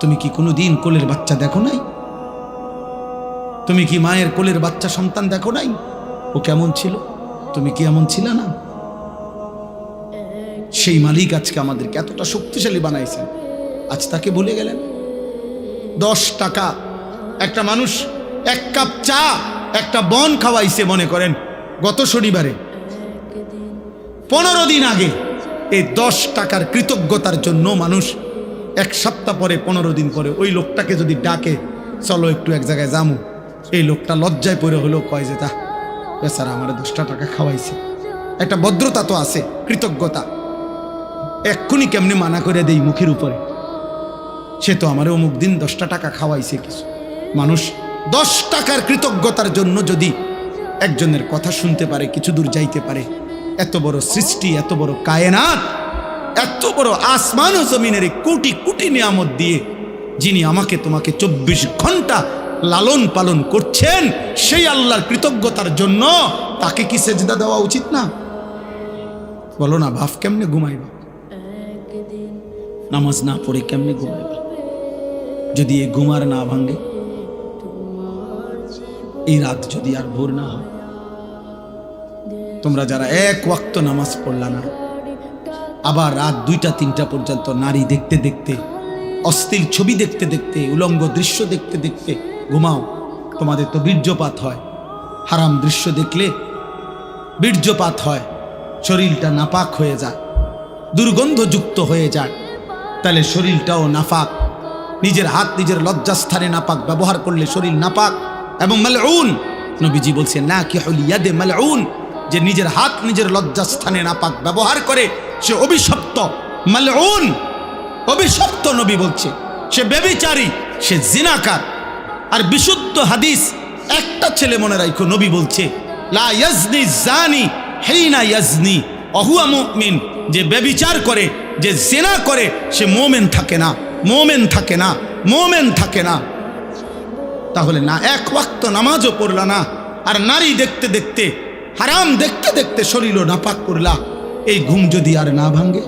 তুমি কি কোনোদিন কোলের বাচ্চা দেখো নাই? তুমি কি মায়ের কোলের বাচ্চা সন্তান দেখো নাই? ও কেমন ছিল? তুমি কি এমন ছিল না? সেই মালিক আজকে আমাদেরকে এতটা শক্তিশালী বানাইছেন, আজ তাকে ভুলে গেলেন। 10 টাকা একটা মানুষ 1 কাপ চা একটা বন খাওয়াইছে, মনে করেন গত শনিবারে, 15 দিন আগে। এই 10 টাকার কৃতজ্ঞতার জন্য মানুষ 1 সপ্তাহ পরে 15 দিন পরে ওই লোকটাকে যদি ডাকে, চলো একটু এক জায়গায় যামু, এই লোকটা লজ্জায় পড়ে হলেও কয় যে তা বেচারা আমার 10টা টাকা খাওয়াইছে। একটা ভদ্রতা তো আছে, কৃতজ্ঞতা। এক্ষুনি কেমনে মানা করে দেই মুখের উপরে, সে তো আমার অমুক দিন 10টা টাকা খাওয়াইছে কিছু। মানুষ 10 টাকার কৃতজ্ঞতার জন্য যদি একজনের কথা শুনতে পারে, কিছু দূর যাইতে পারে, এত বড় সৃষ্টি, এত বড় কায়নাত, এত বড় আসমান ও জমিনের কোটি কোটি নিয়ামত দিয়ে যিনি আমাকে তোমাকে 24 ঘন্টা লালন পালন করছেন, সেই আল্লাহর কৃতজ্ঞতার জন্য তাকে কি সেজদা দেওয়া উচিত না? বলো না, ভাব কেমনে ঘুমাইবা? নামাজ না পড়ে কেমনে ঘুমাইবা? যদি এই ঘুমার না ভাঙে, এই রাত যদি আর ভোর না হয়, তোমরা যারা 1 ওয়াক্ত নামাজ পড়লা না, আবার রাত 2টা 3টা পর্যন্ত নারী দেখতে দেখতে, অশ্লীল ছবি দেখতে দেখতে, উলঙ্গ দৃশ্য দেখতে দেখতে ঘুমাও, তোমাদের তো বীর্যপাত হয়। হারাম দৃশ্য দেখলে বীর্যপাত হয়, শরীরটা নাপাক হয়ে যায়, দুর্গন্ধযুক্ত হয়ে যায়। তাহলে শরীরটাও নাপাক। নিজের হাত নিজের লজ্জাস্থানে নাপাক ব্যবহার করলে শরীর নাপাক এবং মালউন। নবীজি বলছেন নাকিহুল ইয়াদে মালউন, যে নিজের হাত নিজের লজ্জাস্থানে নাপাক ব্যবহার করে সে অভিশপ্ত, মালউন, অভিশপ্ত। নবী বলছে সে ব্যভিচারী, সে জিনাকার। আর বিশুদ্ধ হাদিস একটা ছেলে মনে রাখো, নবী বলছে লা ইয়াজনি জানি হিনা ইয়াজনি ওহুয়া মুমিন, যে ব্যভিচার করে, যে জিনা করে, সে মুমিন থাকে না, মুমিন থাকে না, মুমিন থাকে না। তাহলে না 1 ওয়াক্ত নামাজও পড়লা না, আর নারী দেখতে দেখতে, হারাম দেখতে দেখতে শরীরও নাপাক করলা, এই ঘুম যদি আর না ভাঙে,